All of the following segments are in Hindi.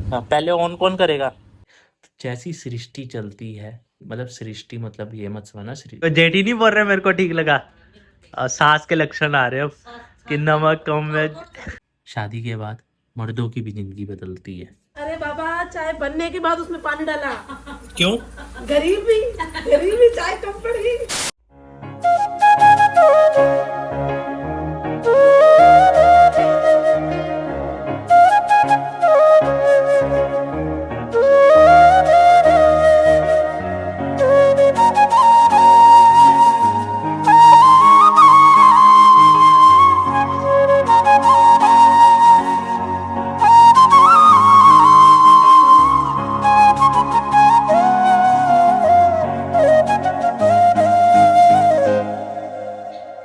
हाँ, पहले ऑन कौन करेगा? जैसी सृष्टि चलती है, मतलब सृष्टि मतलब ये मत समझना तो जेठी नहीं बोल रहे मेरे को ठीक लगा। सास के लक्षण आ रहे अब कि नमक कम है। शादी के बाद मर्दों की भी जिंदगी बदलती है। अरे बाबा, चाय बनने के बाद उसमें पानी डाला। क्यों? गरीबी, गरीबी चाय कम पड़ गई।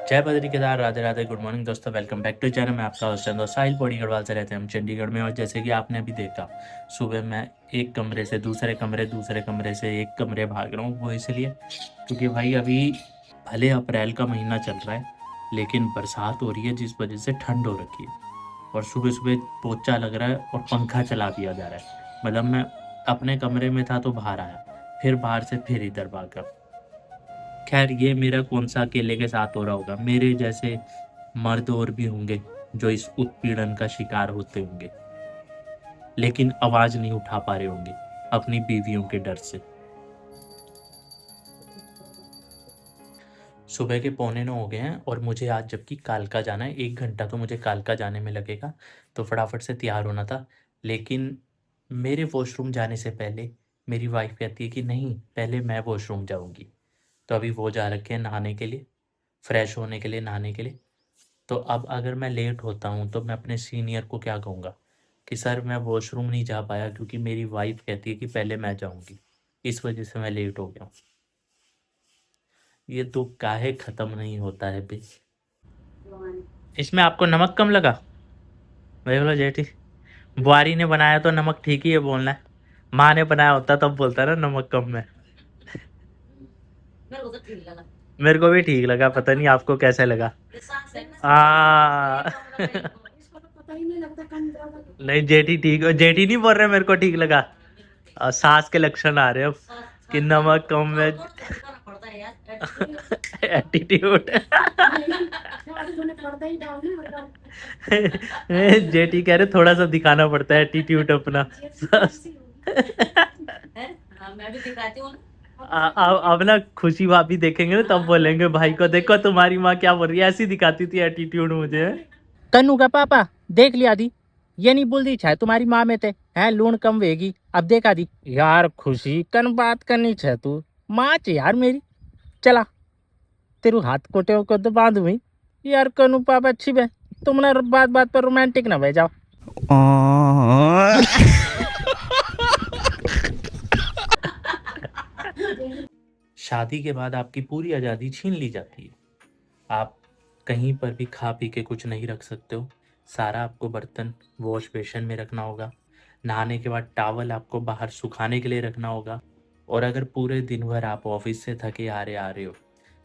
जय बद्री केदार, राधे राधे, गुड मॉर्निंग दोस्तों, वेलकम बैक टू चैनल। मैं आपका होस्ट दोस्त साहिल पौड़ी गढ़वाल से रहते हैं हम चंडीगढ़ में। और जैसे कि आपने अभी देखा, सुबह मैं एक कमरे से दूसरे कमरे से एक कमरे भाग रहा हूँ। वो इसलिए क्योंकि भाई अभी भले अप्रैल का महीना चल रहा है, लेकिन बरसात हो रही है जिस वजह से ठंड हो रखी है। और सुबह सुबह पोचा लग रहा है और पंखा चला दिया जा रहा है। मतलब मैं अपने कमरे में था तो बाहर आया, फिर बाहर से फिर इधर भागा। खैर, ये मेरा कौन सा अकेले के साथ हो रहा होगा, मेरे जैसे मर्द और भी होंगे जो इस उत्पीड़न का शिकार होते होंगे, लेकिन आवाज नहीं उठा पा रहे होंगे अपनी बीवियों के डर से। सुबह के 8:45 हो गए हैं और मुझे आज जबकि कालका जाना है, 1 घंटा तो मुझे कालका जाने में लगेगा, तो फटाफट से तैयार होना था। लेकिन मेरे वॉशरूम जाने से पहले मेरी वाइफ कहती है कि नहीं, पहले मैं वॉशरूम जाऊंगी। तो अभी वो जा रखे हैं नहाने के लिए, फ्रेश होने के लिए, नहाने के लिए। तो अब अगर मैं लेट होता हूँ तो मैं अपने सीनियर को क्या कहूँगा कि सर मैं वॉशरूम नहीं जा पाया क्योंकि मेरी वाइफ कहती है कि पहले मैं जाऊँगी, इस वजह से मैं लेट हो गया हूँ। ये तो काहे ख़त्म नहीं होता है बे। इसमें आपको नमक कम लगा? भाई बोलो जेठी, बुआरी ने बनाया तो नमक ठीक ही है बोलना है। माँ ने बनाया होता तब बोलता ना नमक कम है। मेरे को तो ठीक लगा, मेरे को भी ठीक लगा, पता नहीं आपको कैसे लगा। नहीं जेठी ठीक, जेठी नहीं बोल रहे मेरे को ठीक लगा। सास के लक्षण आ रहे अब कि नमक कम है। एटीट्यूड। जेठी कह रहे थोड़ा सा दिखाना पड़ता है एटीट्यूड अपना। मैं भी दिखाती हूँ। अब ना खुशी भाभी देखेंगे ना तब बोलेंगे भाई को देखो तुम्हारी माँ क्या बोल रही है, ऐसी दिखाती थी एटीट्यूड मुझे। कन्नू का पापा देख लिया दी, ये नहीं बोल दी छे तुम्हारी माँ में थे है लूण कम वेगी, अब देखा दी यार खुशी कन बात करनी छे तू माँ चे यार मेरी। चला तेरू हाथ कोटे को तो बांधू ही यार। कन्नू पापा अच्छी बे, तुम ना बात बात पर रोमांटिक ना बह जाओ। शादी के बाद आपकी पूरी आज़ादी छीन ली जाती है। आप कहीं पर भी खा पी के कुछ नहीं रख सकते हो। सारा आपको बर्तन वॉश बेसिन में रखना होगा। नहाने के बाद टॉवल आपको बाहर सुखाने के लिए रखना होगा। और अगर पूरे दिन भर आप ऑफिस से थके आ रहे हो,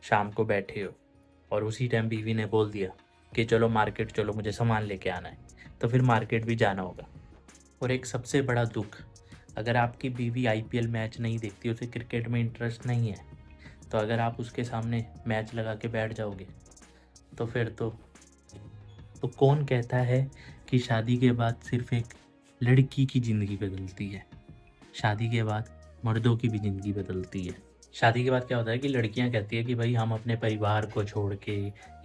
शाम को बैठे हो और उसी टाइम बीवी ने बोल दिया कि चलो मार्केट चलो, मुझे सामान लेके आना है, तो फिर मार्केट भी जाना होगा। और एक सबसे बड़ा दुख, अगर आपकी बीवी आईपीएल मैच नहीं देखती, उसे क्रिकेट में इंटरेस्ट नहीं है, तो अगर आप उसके सामने मैच लगा के बैठ जाओगे तो फिर तो कौन कहता है कि शादी के बाद सिर्फ एक लड़की की ज़िंदगी बदलती है? शादी के बाद मर्दों की भी ज़िंदगी बदलती है। शादी के बाद क्या होता है कि लड़कियां कहती है कि भाई हम अपने परिवार को छोड़ के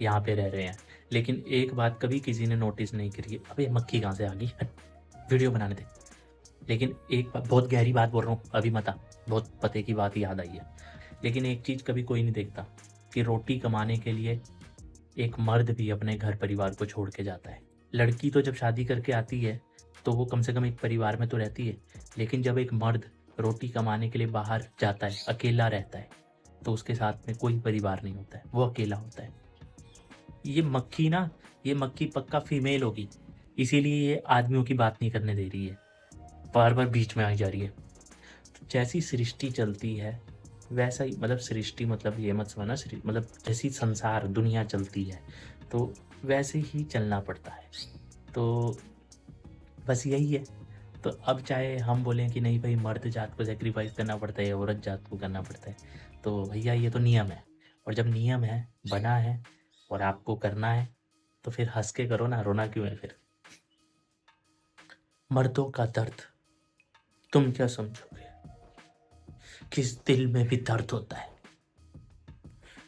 यहाँ पे रह रहे हैं, लेकिन एक बात कभी किसी ने नोटिस नहीं करी है। अबे मक्खी कहाँ से आ गई, हट, वीडियो बनाने दे। लेकिन एक बात, बहुत गहरी बात बोल रहा हूँ अभी मत आ, बहुत पते की बात याद आई है। लेकिन एक चीज़ कभी कोई नहीं देखता कि रोटी कमाने के लिए एक मर्द भी अपने घर परिवार को छोड़ के जाता है। लड़की तो जब शादी करके आती है तो वो कम से कम एक परिवार में तो रहती है, लेकिन जब एक मर्द रोटी कमाने के लिए बाहर जाता है, अकेला रहता है, तो उसके साथ में कोई परिवार नहीं होता है, वो अकेला होता है। ये मक्खी ना, ये मक्खी पक्का फीमेल होगी, इसीलिए ये आदमियों की बात नहीं करने दे रही है, बार बार बीच में आई जा रही है। तो जैसी सृष्टि चलती है वैसा ही, मतलब सृष्टि मतलब ये मत समझना, मतलब जैसी संसार दुनिया चलती है तो वैसे ही चलना पड़ता है। तो बस यही है। तो अब चाहे हम बोलें कि नहीं भाई मर्द जात को सेक्रीफाइस करना पड़ता है, औरत जात को करना पड़ता है, तो भैया ये तो नियम है। और जब नियम है, बना है और आपको करना है, तो फिर हंस के करो ना, रोना क्यों है फिर। मर्दों का दर्द तुम क्या समझोगे, किस दिल में भी दर्द होता है,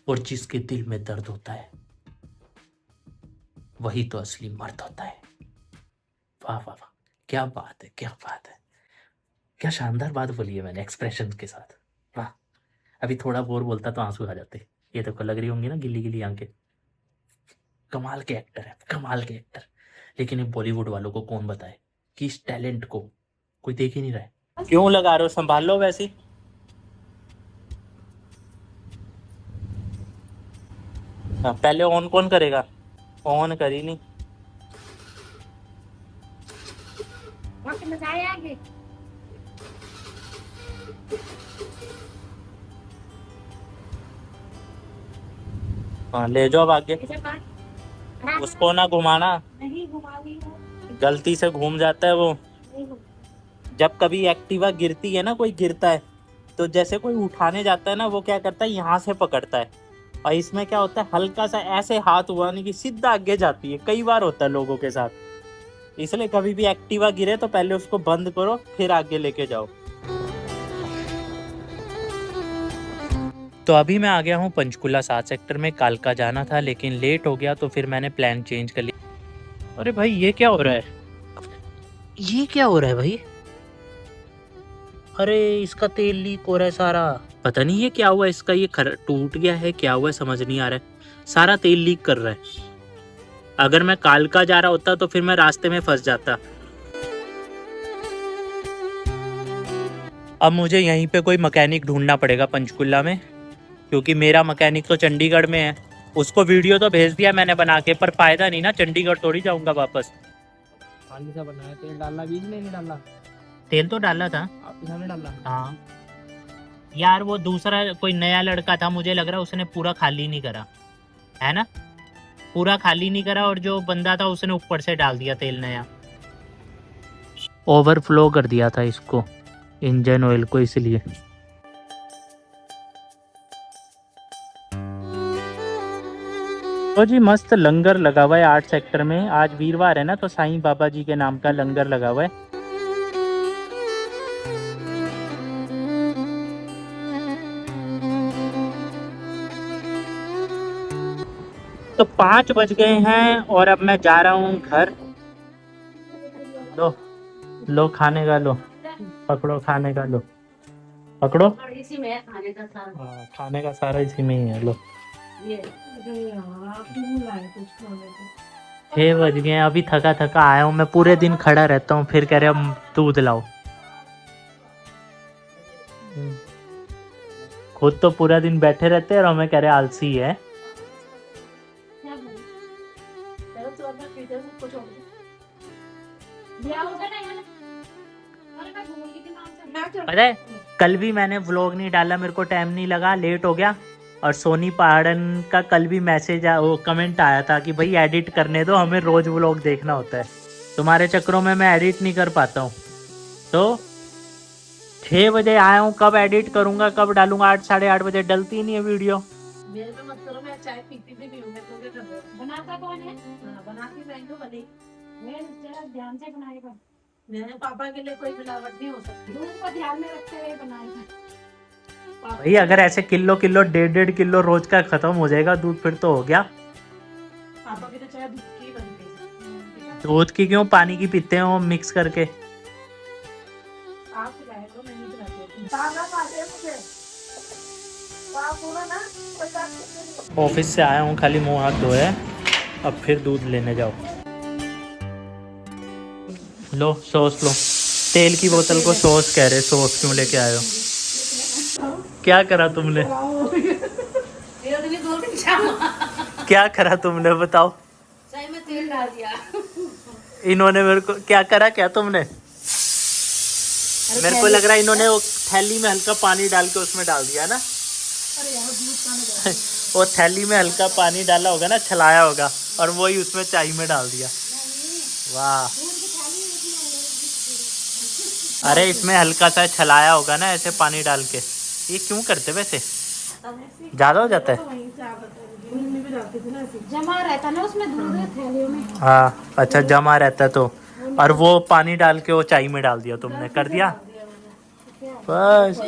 और जिसके दिल में दर्द होता है वही तो असली मर्द होता है। वाह वाह वाह, क्या बात है, क्या बात है, क्या शानदार बात बोली है मैंने एक्सप्रेशन के साथ। वाह, अभी थोड़ा और बोलता तो आंसू आ जाते। ये तो लग रही होंगी ना गिल्ली गिल्ली आंखें। कमाल के एक्टर है, कमाल के एक्टर। लेकिन ये बॉलीवुड वालों को कौन बताए कि इस टैलेंट को कोई देख ही नहीं रहा है। क्यों लगा रहे हो, संभाल लो वैसे। हाँ, पहले ऑन कौन करेगा, ऑन करी नहीं। हाँ ले जाओ अब आगे, उसको ना घुमाना, नहीं घुमा दी गलती से घूम जाता है वो। जब कभी एक्टिवा गिरती है ना, कोई गिरता है तो जैसे कोई उठाने जाता है ना, वो क्या करता है यहाँ से पकड़ता है, और इसमें क्या होता है हल्का सा ऐसे हाथ हुआ नहीं कि सीधा आगे जाती है। कई बार होता है लोगों के साथ, इसलिए कभी भी एक्टिवा गिरे तो पहले उसको बंद करो फिर आगे लेके जाओ। तो अभी मैं आ गया हूँ पंचकुला 7 सेक्टर में। कालका जाना था लेकिन लेट हो गया, तो फिर मैंने प्लान चेंज कर लिया। अरे भाई ये क्या हो रहा है, ये क्या हो रहा है भाई। अरे इसका तेल लीक हो रहा है सारा, पता नहीं ये क्या हुआ, इसका ये टूट गया है, क्या हुआ है समझ नहीं आ रहा है, सारा तेल लीक कर रहा है। अगर मैं कालका जा रहा होता तो फिर मैं रास्ते में फंस जाता। अब मुझे यहीं पे कोई मैकेनिक ढूंढना पड़ेगा पंचकुला में, क्योंकि मेरा मैकेनिक तो चंडीगढ़ में है। उसको वीडियो तो भेज दिया मैंने बना के, पर फायदा नहीं ना, चंडीगढ़ थोड़ी जाऊंगा वापस। पानी सा बनाया, तेल डालना, बीज में नहीं डाला, तेल तो डाला था। आपके सामने डाला। हाँ यार, वो दूसरा कोई नया लड़का था, मुझे लग रहा है उसने पूरा खाली नहीं करा है ना, पूरा खाली नहीं करा, और जो बंदा था उसने ऊपर से डाल दिया तेल नया, ओवरफ्लो कर दिया था इसको, इंजन ऑयल को, इसलिए। तो जी मस्त लंगर लगा हुआ है 8 सेक्टर में। आज वीरवार है ना, तो साईं बाबा जी के नाम का लंगर लगा हुआ है। तो 5 बज गए हैं और अब मैं जा रहा हूँ घर। लो लो खाने का, लो पकड़ो खाने का, लो पकड़ो। इसी में है खाने का सारा। हाँ, खाने का सारा इसी में ही है, लो। ये आप क्यों लाए कुछ खाने को? 6 बज गए हैं, अभी थका थका आया हूँ मैं, पूरे दिन खड़ा रहता हूँ, फिर कह रहे हम दूध लाओ। खुद तो पूरा दिन बैठे रहते हैं और हमें कह रहे आलसी है। क्या बोले? चलो तो अपना फ्रीजर में कुछ हो गया। लिया होगा ना यार। अरे मैं भूल गई कि नाम से मैं क्या? पता है कल भी मैंने व्लॉग नहीं डाला, मेरे को टाइम नहीं लगा, लेट हो गया। और सोनी पहाड़न का कल भी मैसेज वो कमेंट आया था कि भाई एडिट करने दो, हमें रोज व्लॉग देखना होता है, तुम्हारे चक्करों में मैं एडिट नहीं कर पाता हूँ। तो 6 बजे आया हूँ, कब एडिट करूंगा, कब डालूंगा, 8 साढ़े 8 बजे डलती ही नहीं है वीडियो। मेरे पे मत करो, मैं चाय पीती भी नहीं हूँ, मैं तो क्या कर रहा हूँ? बनाता कौन है? हाँ, बनाती मैं तो बनी। मैं जरा ध्यान से बनाएगा। मेरे पापा के लिए कोई मिलावट नहीं हो सकती। दूध को ध्यान में रखते हुए बनाएगा। भाई अगर ऐसे किलो किलो 1.5 किलो रोज का खत्म हो जाएगा दूध, फिर तो हो गया। पापा की तो चाय दूध की बनती है। दूध की क्यों, पानी की पीते हैं वो मिक्स करके। आप पिलाए तो मैं नहीं पिलाती हूँ। ताला पाते हैं मुझे। आप बोला ना कोई बात नहीं। ऑफिस से आया हूँ, खाली मुंह हाथ धोया, अब फिर दूध लेने जाओ। लो सॉस लो, तेल की बोतल को सॉस कह रहे, सॉस क्यों लेके आए हो, क्या करा तुमने, क्या करा तुमने बताओ। चाय में तेल डाल दिया। इन्होंने मेरे को क्या करा, क्या तुमने, मेरे को लग रहा है इन्होंने वो थैली में हल्का पानी डाल के उसमें डाल दिया ना। अरे यार दूध का नहीं वो थैली में हल्का पानी डाला होगा ना, छलाया होगा, और वही उसमें चाय में डाल दिया। वाह अरे इसमें हल्का सा छलाया होगा ना ऐसे पानी डाल के। ये क्यों करते वैसे? ज्यादा हो जाता है। जमा रहता ना उसमें दूध थैलियों में। हाँ अच्छा, जमा रहता है तो। और वो पानी डाल के वो चाय में डाल दिया तुमने, कर दिया बस।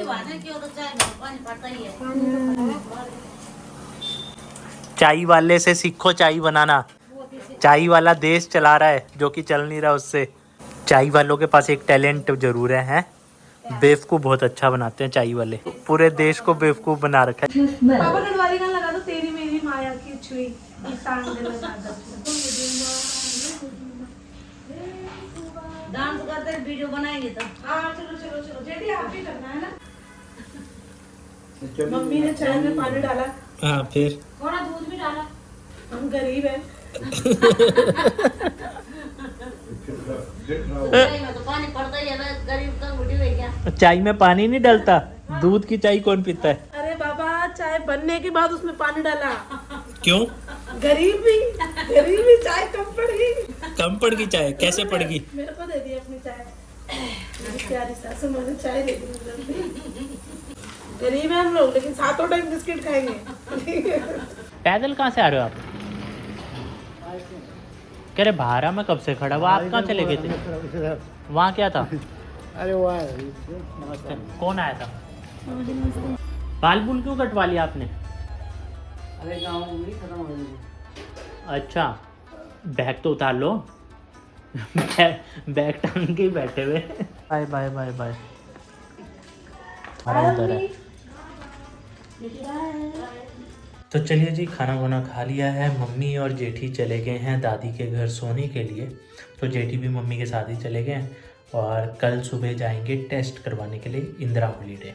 चाय वाले से सीखो चाय बनाना। चाय वाला देश चला रहा है जो कि चल नहीं रहा उससे। चाय वालों के पास एक टैलेंट जरूर है? बेवकूफ बहुत अच्छा बनाते हैं चाय वाले, पूरे देश को बेवकूफ बना रखा है। पापा गढ़वाली गाना लगा दो, तेरी मेरी माया की छुई इंसान दिल लगा दो। डांस करते वीडियो बनाएंगे तो। हाँ चलो चलो चलो, जेडी आप ही करना है ना। मम्मी ने चाय में पानी डाला, हाँ फिर थोड़ा दूध भी डाला। हम गरीब हैं। चाय में तो पानी पड़ता ही है, गरीब का बूढ़ी है क्या? चाय में पानी नहीं डलता, दूध की चाय कौन पीता है? अरे बाबा, चाय बनने के बाद उसमें पानी डाला। क्यों? गरीबी चाय कम पड़ गई। कम पड़ गई चाय? कैसे पड़ गई? मेरे को दे दी अपनी चाय, मेरी प्यारी सासू मुझे चाय दे दी। गरीब है हम लोग, लेकिन सातों टाइम बिस्किट खाएंगे। पैदल कहाँ से आ रहे हो आप? कह रहे भारा में कब से खड़ा हुआ, आप कहाँ चले गए थे? वहाँ क्या था? अरे वाह, नमस्ते। कौन आया था? बाल बुल क्यों कटवा लिया आपने? अरे गाँव में खत्म हो गई। अच्छा, बैग तो उतार लो। बैग टांग के ही बैठे हुए। Bye bye bye bye. हमारा उधर है। तो चलिए जी, खाना वाना खा लिया है। मम्मी और जेठी चले गए हैं दादी के घर सोने के लिए। तो जेठी भी मम्मी के साथ ही चले गए हैं और कल सुबह जाएंगे टेस्ट करवाने के लिए इंदिरा हॉलीडे।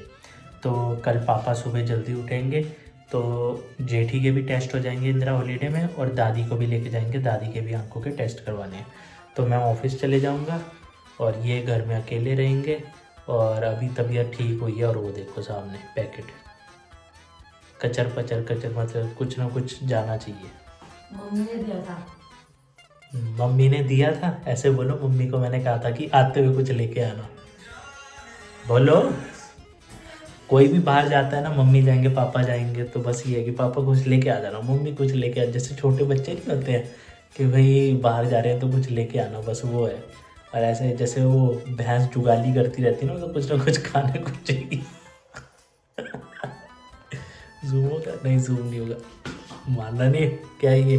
तो कल पापा सुबह जल्दी उठेंगे तो जेठी के भी टेस्ट हो जाएंगे इंदिरा हॉलीडे में, और दादी को भी लेके जाएंगे, दादी के भी आंखों के टेस्ट करवाने हैं। तो मैं ऑफिस चले जाऊंगा और ये घर में अकेले रहेंगे। और अभी तबीयत ठीक हुई है और वो देखो सामने पैकेट, कचर पचर मतलब कुछ ना कुछ जाना चाहिए। मम्मी ने दिया था। मम्मी ने दिया था? ऐसे बोलो, मम्मी को मैंने कहा था कि आते हुए कुछ लेके आना। बोलो, कोई भी बाहर जाता है ना, मम्मी जाएंगे पापा जाएंगे तो बस ये है कि पापा कुछ लेके आ जाना, मम्मी कुछ लेके आ। जैसे छोटे बच्चे नहीं होते हैं कि भाई बाहर जा रहे हैं तो कुछ लेके आना, बस वो है। और ऐसे जैसे वो भैंस जुगाली करती रहती है ना, तो कुछ ना कुछ खाने को चाहिए। जूम होगा? नहीं, जूम नहीं होगा, मानना नहीं। क्या है ये?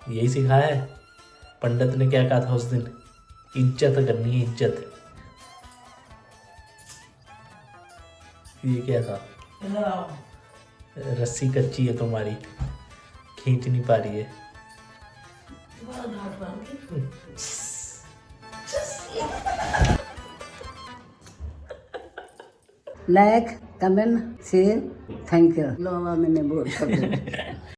यही सिखाया है पंडित ने। क्या कहा था उस दिन? इज्जत करनी है, इज्जत। ये क्या था? रस्सी कच्ची है तुम्हारी, खींच नहीं पा रही है। Like, comment, share, thank you. लो मैंने बोल